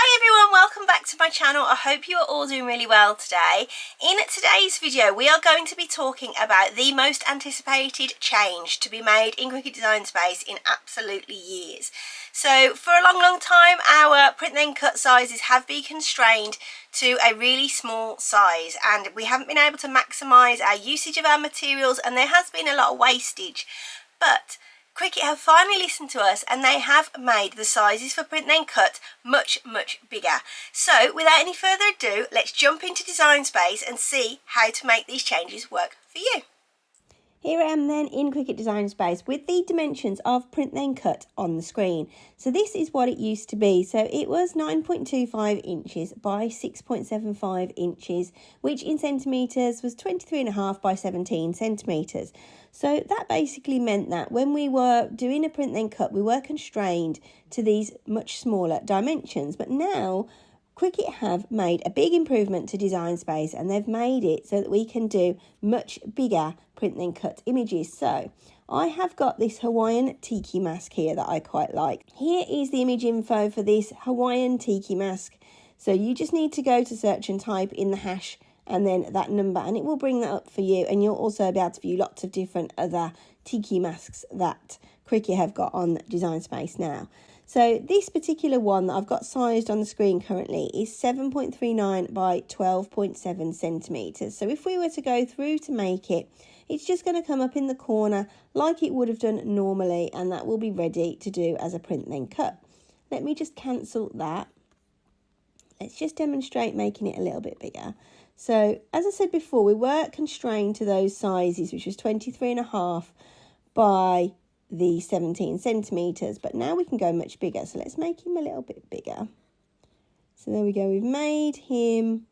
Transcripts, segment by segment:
Hi everyone, welcome back to my channel. I hope you are all doing really well today. In today's video we are going to be talking about the most anticipated change to be made in Cricut Design Space in absolutely years. So for a long time our print then cut sizes have been constrained to a really small size, and we haven't been able to maximise our usage of our materials, and there has been a lot of wastage. But Cricut have finally listened to us and they have made the sizes for print then cut much bigger. So without any further ado, let's jump into Design Space and see how to make these changes work for you. Here I am then in Cricut Design Space with the dimensions of print then cut on the screen. So this is what it used to be. So it was 9.25 inches by 6.75 inches, which in centimetres was 23.5 by 17 centimetres. So that basically meant that when we were doing a print then cut, we were constrained to these much smaller dimensions. But now Cricut have made a big improvement to Design Space, and they've made it so that we can do much bigger print then cut images. So I have got this Hawaiian tiki mask here that I quite like. Here is the image info for this Hawaiian tiki mask. So you just need to go to search and type in the hash and then that number, and it will bring that up for you, and you'll also be able to view lots of different other tiki masks that Cricut have got on Design Space now. So this particular one that I've got sized on the screen currently is 7.39 by 12.7 centimetres. So if we were to go through to make it, it's just going to come up in the corner like it would have done normally, and that will be ready to do as a print then cut. Let me just cancel that. Let's just demonstrate making it a little bit bigger. So as I said before, we were constrained to those sizes, which was 23.5 by the 17 centimetres, but now we can go much bigger. So let's make him a little bit bigger. So there we go, we've made him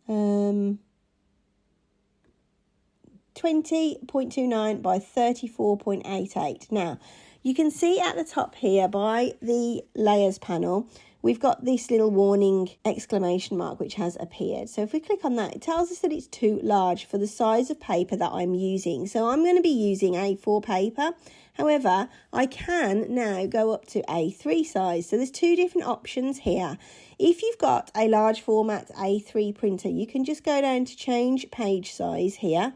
20.29 by 34.88. Now you can see at the top here by the layers panel, we've got this little warning exclamation mark which has appeared. So if we click on that, it tells us that it's too large for the size of paper that I'm using. So I'm going to be using A4 paper. However, I can now go up to A3 size. So there's two different options here. If you've got a large format A3 printer, you can just go down to change page size here,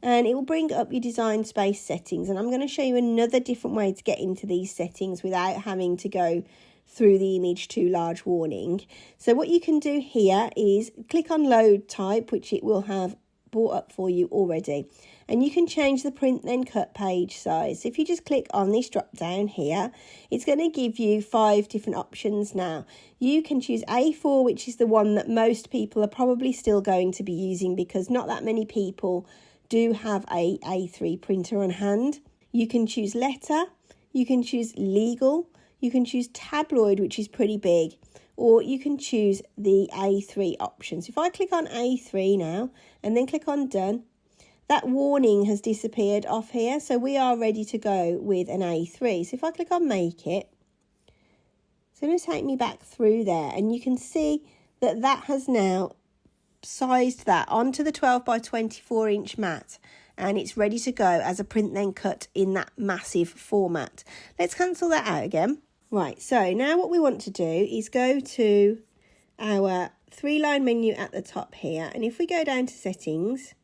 and it will bring up your Design Space settings. And I'm going to show you another different way to get into these settings without having to go through the image too large warning. So what you can do here is click on load type, which it will have brought up for you already, and you can change the print then cut page size. So if you just click on this drop down here, it's going to give you 5 different options. Now you can choose A4, which is the one that most people are probably still going to be using because not that many people do have a A3 printer on hand. You can choose letter, you can choose legal, you can choose tabloid, which is pretty big, or you can choose the A3 option. So if I click on A3 now and then click on done, that warning has disappeared off here. So we are ready to go with an A3. So if I click on make it, it's going to take me back through there, and you can see that that has now sized that onto the 12 by 24 inch mat, and it's ready to go as a print then cut in that massive format. Let's cancel that out again. Right, so now what we want to do is go to our 3-line menu at the top here, and if we go down to settings,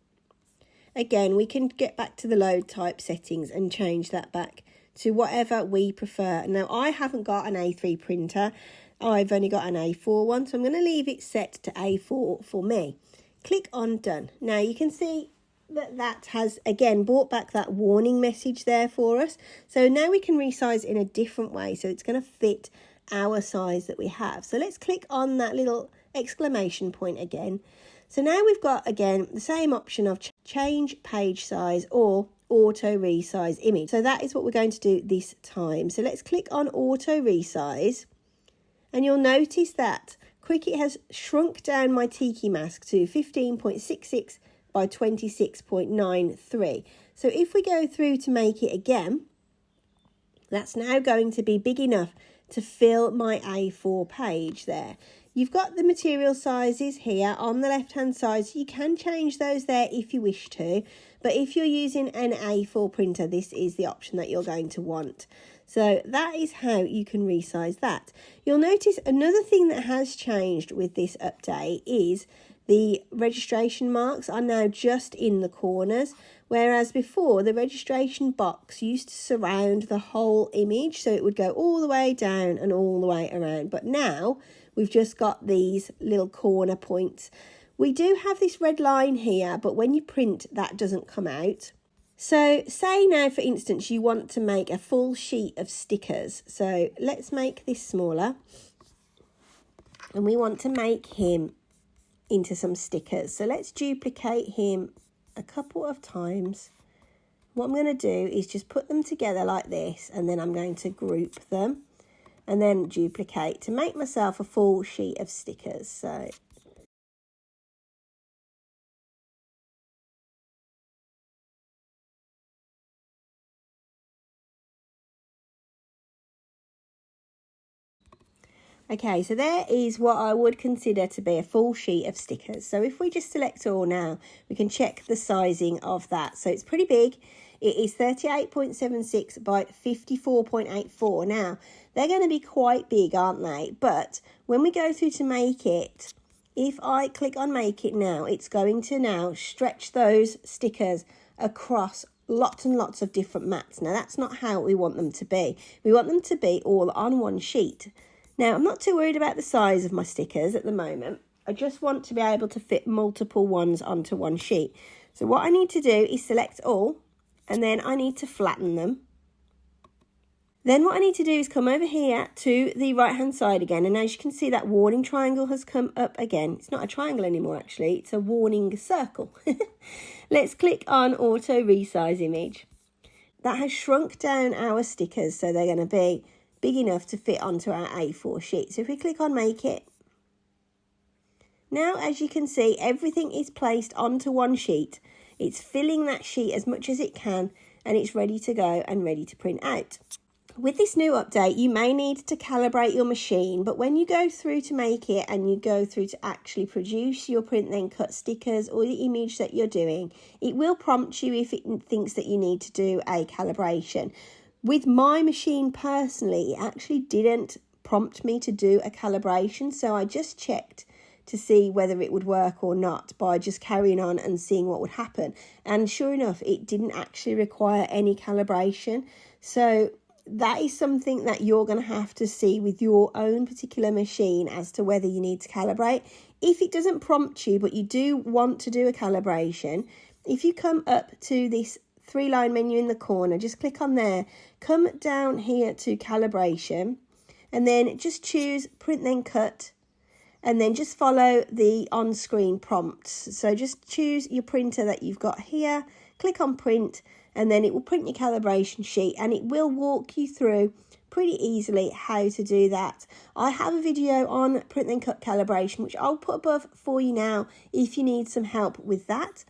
again we can get back to the load type settings and change that back to whatever we prefer. Now I haven't got an A3 printer, I've only got an A4 one, so I'm going to leave it set to A4 for me. Click on done. Now you can see that that has again brought back that warning message there for us. So now we can resize in a different way, so it's going to fit our size that we have. So let's click on that little exclamation point again. So now we've got again the same option of change page size or auto resize image. So that is what we're going to do this time. So let's click on auto resize, and you'll notice that Cricut has shrunk down my tiki mask to 15.66 by 26.93. So if we go through to make it again, that's now going to be big enough to fill my A4 page there. You've got the material sizes here on the left hand side, so you can change those there if you wish to, but if you're using an A4 printer, this is the option that you're going to want. So that is how you can resize that. You'll notice another thing that has changed with this update is the registration marks are now just in the corners, whereas before the registration box used to surround the whole image, so it would go all the way down and all the way around. But now we've just got these little corner points. We do have this red line here, but when you print, that doesn't come out. So say now, for instance, you want to make a full sheet of stickers. So let's make this smaller. And we want to make him into some stickers. So let's duplicate him a couple of times. What I'm going to do is just put them together like this, and then I'm going to group them and then duplicate to make myself a full sheet of stickers. So okay, so there is what I would consider to be a full sheet of stickers. So if we just select all now, we can check the sizing of that. So it's pretty big. It is 38.76 by 54.84. Now, they're going to be quite big, aren't they? But when we go through to make it, if I click on make it now, it's going to now stretch those stickers across lots and lots of different mats. Now, that's not how we want them to be. We want them to be all on one sheet. Now, I'm not too worried about the size of my stickers at the moment. I just want to be able to fit multiple ones onto one sheet. So what I need to do is select all, and then I need to flatten them. Then what I need to do is come over here to the right-hand side again, and as you can see, that warning triangle has come up again. It's not a triangle anymore, actually. It's a warning circle. Let's click on Auto Resize Image. That has shrunk down our stickers, so they're going to be big enough to fit onto our A4 sheet. So if we click on Make It, now as you can see, everything is placed onto one sheet. It's filling that sheet as much as it can, and it's ready to go and ready to print out. With this new update, you may need to calibrate your machine, but when you go through to make it and you go through to actually produce your print then cut stickers or the image that you're doing, it will prompt you if it thinks that you need to do a calibration. With my machine personally, it actually didn't prompt me to do a calibration, so I just checked to see whether it would work or not by just carrying on and seeing what would happen. And sure enough, it didn't actually require any calibration. So that is something that you're going to have to see with your own particular machine as to whether you need to calibrate. If it doesn't prompt you, but you do want to do a calibration, if you come up to this three-line menu in the corner, just click on there, come down here to calibration, and then just choose print then cut, and then just follow the on-screen prompts. So just choose your printer that you've got here, click on print, and then it will print your calibration sheet, and it will walk you through pretty easily how to do that. I have a video on print then cut calibration, which I'll put above for you now if you need some help with that.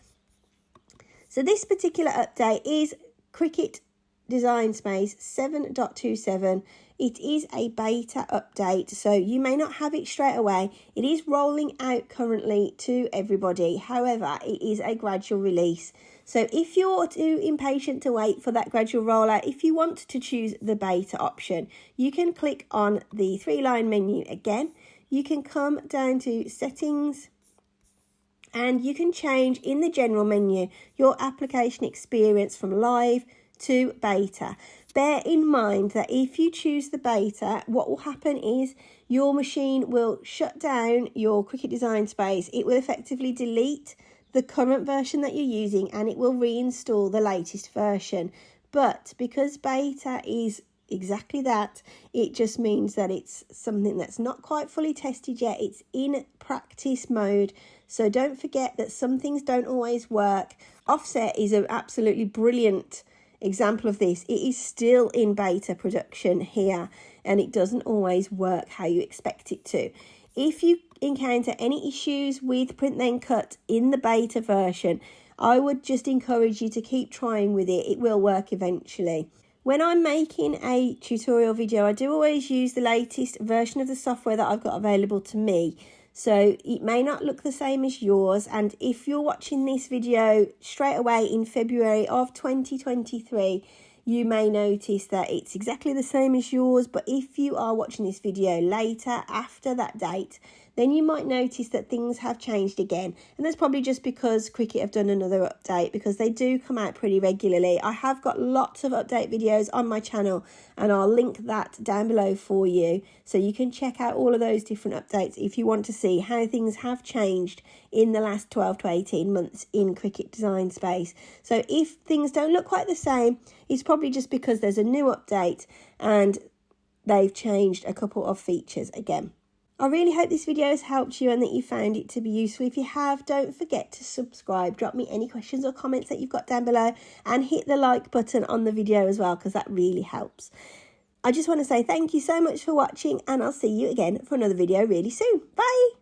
So this particular update is Cricut Design Space 7.27. It is a beta update, so you may not have it straight away. It is rolling out currently to everybody. However, it is a gradual release. So if you're too impatient to wait for that gradual rollout, if you want to choose the beta option, you can click on the three-line menu again. You can come down to Settings, and you can change in the general menu your application experience from live to beta. Bear in mind that if you choose the beta, what will happen is your machine will shut down your Cricut Design Space. It will effectively delete the current version that you're using, and it will reinstall the latest version. But because beta is exactly that, it just means that it's something that's not quite fully tested yet. It's in practice mode, so don't forget that some things don't always work. Offset is an absolutely brilliant example of this. It is still in beta production here, and it doesn't always work how you expect it to. If you encounter any issues with print then cut in the beta version, I would just encourage you to keep trying with it. It will work eventually. When I'm making a tutorial video, I do always use the latest version of the software that I've got available to me. So it may not look the same as yours, and if you're watching this video straight away in February of 2023, you may notice that it's exactly the same as yours, but if you are watching this video later, after that date, then you might notice that things have changed again. And that's probably just because Cricut have done another update, because they do come out pretty regularly. I have got lots of update videos on my channel, and I'll link that down below for you, so you can check out all of those different updates if you want to see how things have changed in the last 12 to 18 months in Cricut design space. So if things don't look quite the same, it's probably just because there's a new update and they've changed a couple of features again. I really hope this video has helped you and that you found it to be useful. If you have, don't forget to subscribe. Drop me any questions or comments that you've got down below, and hit the like button on the video as well, because that really helps. I just want to say thank you so much for watching, and I'll see you again for another video really soon. Bye!